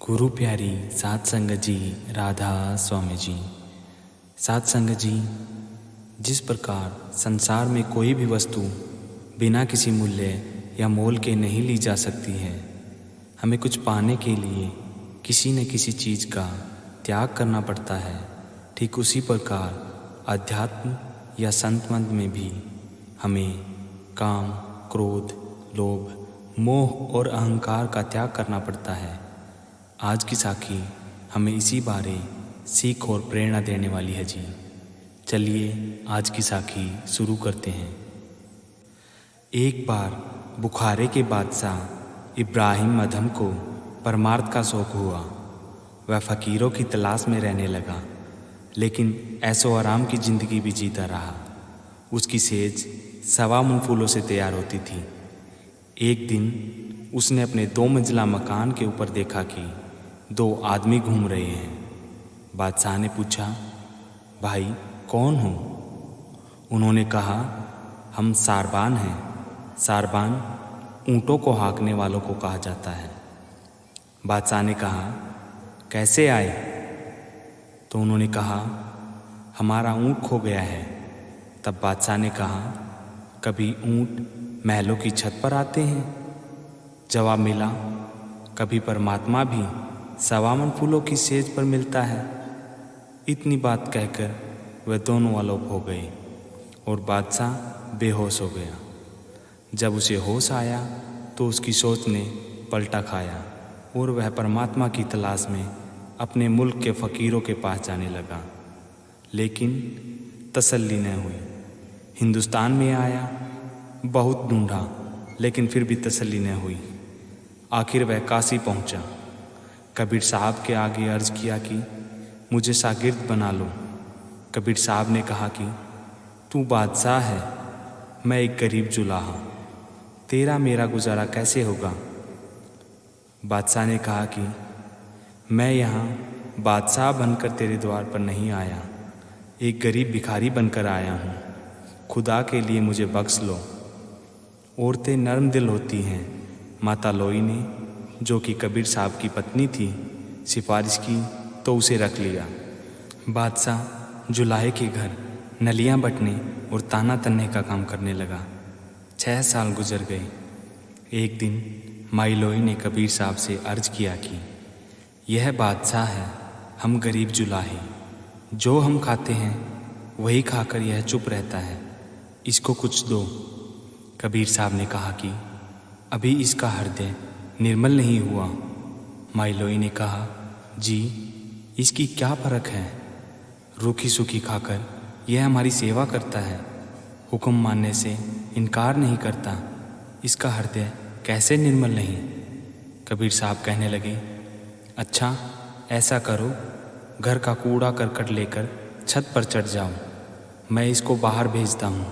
गुरु प्यारी सात संगत जी, राधा स्वामी जी। सात संगत जी, जिस प्रकार संसार में कोई भी वस्तु बिना किसी मूल्य या मोल के नहीं ली जा सकती है, हमें कुछ पाने के लिए किसी न किसी चीज़ का त्याग करना पड़ता है। ठीक उसी प्रकार अध्यात्म या संत मत में भी हमें काम, क्रोध, लोभ, मोह और अहंकार का त्याग करना पड़ता है। आज की साखी हमें इसी बारे सीख और प्रेरणा देने वाली है जी। चलिए आज की साखी शुरू करते हैं। एक बार बुखारे के बादशाह इब्राहिम अदहम को परमार्थ का शौक हुआ। वह फ़कीरों की तलाश में रहने लगा, लेकिन ऐशो आराम की ज़िंदगी भी जीता रहा। उसकी सेज 1.25 मन फूलों से तैयार होती थी। एक दिन उसने अपने 2 मंजिला मकान के ऊपर देखा कि 2 आदमी घूम रहे हैं। बादशाह ने पूछा, भाई कौन हो? उन्होंने कहा, हम सारबान हैं। सारबान ऊँटों को हाँकने वालों को कहा जाता है। बादशाह ने कहा, कैसे आए? तो उन्होंने कहा, हमारा ऊँट खो गया है। तब बादशाह ने कहा, कभी ऊँट महलों की छत पर आते हैं? जवाब मिला, कभी परमात्मा भी 1.25 मन फूलों की सेज पर मिलता है। इतनी बात कहकर वह दोनों आलोप हो गए और बादशाह बेहोश हो गया। जब उसे होश आया तो उसकी सोच ने पलटा खाया और वह परमात्मा की तलाश में अपने मुल्क के फ़कीरों के पास जाने लगा, लेकिन तसल्ली न हुई। हिंदुस्तान में आया, बहुत ढूंढा, लेकिन फिर भी तसल्ली न हुई। आखिर वह काशी पहुंचा। कबीर साहब के आगे अर्ज़ किया कि मुझे शागिर्द बना लो। कबीर साहब ने कहा कि तू बादशाह है, मैं एक गरीब जुलाहा, तेरा मेरा गुजारा कैसे होगा? बादशाह ने कहा कि मैं यहाँ बादशाह बनकर तेरे द्वार पर नहीं आया, एक गरीब भिखारी बनकर आया हूँ। खुदा के लिए मुझे बख्श लो। औरतें नर्म दिल होती हैं। माता लोई ने, जो कि कबीर साहब की पत्नी थी, सिफारिश की तो उसे रख लिया। बादशाह जुलाहे के घर नलियाँ बटने और ताना तनने का काम करने लगा। 6 साल गुजर गए। एक दिन माई लोई ने कबीर साहब से अर्ज़ किया कि यह बादशाह है, हम गरीब जुलाहे, जो हम खाते हैं वही खाकर यह चुप रहता है, इसको कुछ दो। कबीर साहब ने कहा कि अभी इसका हृदय निर्मल नहीं हुआ। माई लोई ने कहा, जी इसकी क्या फ़र्क है, रूखी सूखी खाकर यह हमारी सेवा करता है, हुक्म मानने से इनकार नहीं करता, इसका हृदय कैसे निर्मल नहीं? कबीर साहब कहने लगे, अच्छा ऐसा करो, घर का कूड़ा करकट लेकर छत पर चढ़ जाओ, मैं इसको बाहर भेजता हूँ।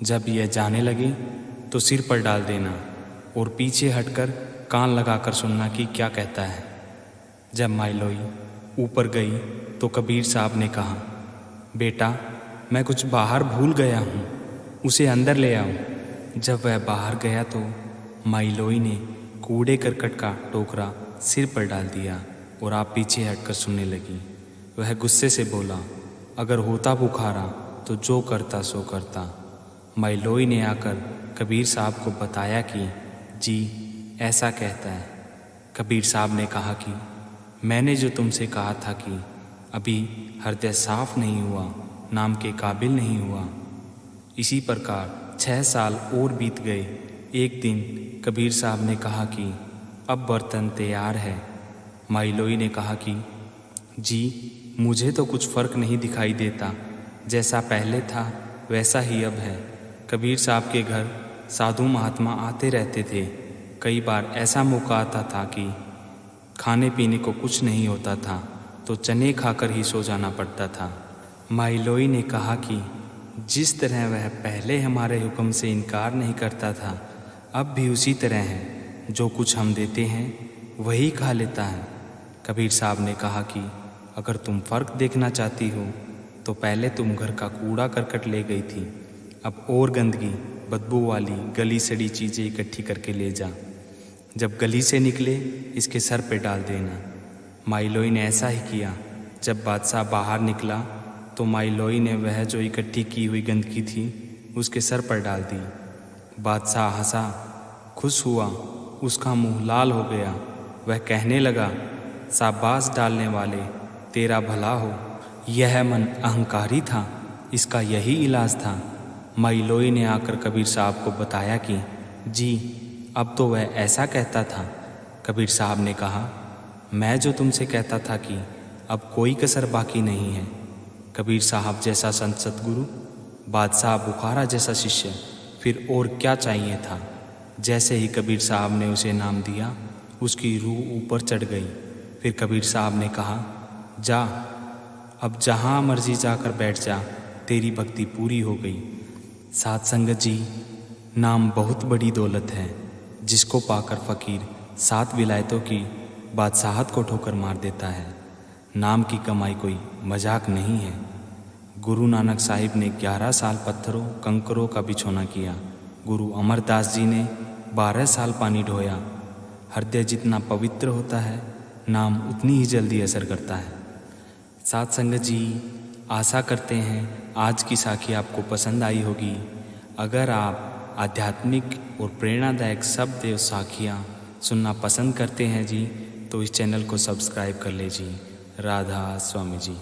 जब यह जाने लगे तो सिर पर डाल देना और पीछे हटकर कान लगाकर सुनना कि क्या कहता है। जब माई लोई ऊपर गई तो कबीर साहब ने कहा, बेटा मैं कुछ बाहर भूल गया हूँ, उसे अंदर ले आओ। जब वह बाहर गया तो माई लोई ने कूड़े करकट का टोकरा सिर पर डाल दिया और आप पीछे हटकर सुनने लगी। वह गुस्से से बोला, अगर होता बुखारा तो जो करता सो करता। माई लोई ने आकर कबीर साहब को बताया कि जी ऐसा कहता है। कबीर साहब ने कहा कि मैंने जो तुमसे कहा था कि अभी हृदय साफ नहीं हुआ, नाम के काबिल नहीं हुआ। इसी प्रकार 6 साल और बीत गए। एक दिन कबीर साहब ने कहा कि अब बर्तन तैयार है। माई लोई ने कहा कि जी मुझे तो कुछ फ़र्क नहीं दिखाई देता, जैसा पहले था वैसा ही अब है। कबीर साहब के घर साधु महात्मा आते रहते थे। कई बार ऐसा मौका आता था कि खाने पीने को कुछ नहीं होता था तो चने खाकर ही सो जाना पड़ता था। माई लोई ने कहा कि जिस तरह वह पहले हमारे हुक्म से इनकार नहीं करता था, अब भी उसी तरह है, जो कुछ हम देते हैं वही खा लेता है। कबीर साहब ने कहा कि अगर तुम फ़र्क देखना चाहती हो तो पहले तुम घर का कूड़ा करकट ले गई थी, अब और गंदगी, बदबू वाली गली सड़ी चीज़ें इकट्ठी करके ले जा। जब गली से निकले इसके सर पे डाल देना। माई लोई ने ऐसा ही किया। जब बादशाह बाहर निकला तो माई लोई ने वह जो इकट्ठी की हुई गंदगी थी उसके सर पर डाल दी। बादशाह हंसा, खुश हुआ, उसका मुंह लाल हो गया। वह कहने लगा, शाबाश डालने वाले, तेरा भला हो। यह मन अहंकारी था, इसका यही इलाज था। माई लोई ने आकर कबीर साहब को बताया कि जी अब तो वह ऐसा कहता था। कबीर साहब ने कहा, मैं जो तुमसे कहता था कि अब कोई कसर बाकी नहीं है। कबीर साहब जैसा संत सद्गुरु, बादशाह बुखारा जैसा शिष्य, फिर और क्या चाहिए था। जैसे ही कबीर साहब ने उसे नाम दिया उसकी रूह ऊपर चढ़ गई। फिर कबीर साहब ने कहा, जा अब जहाँ मर्जी जाकर बैठ जा, तेरी भक्ति पूरी हो गई। साध संगत जी, नाम बहुत बड़ी दौलत है जिसको पाकर फ़कीर 7 विलायतों की बादशाहत को ठोकर मार देता है। नाम की कमाई कोई मजाक नहीं है। गुरु नानक साहिब ने 11 साल पत्थरों कंकरों का बिछौना किया। गुरु अमरदास जी ने 12 साल पानी ढोया। हृदय जितना पवित्र होता है, नाम उतनी ही जल्दी असर करता है। साध संगत जी, आशा करते हैं आज की साखी आपको पसंद आई होगी। अगर आप आध्यात्मिक और प्रेरणादायक शब्द और साखियाँ सुनना पसंद करते हैं जी, तो इस चैनल को सब्सक्राइब कर लीजिए। राधा स्वामी जी।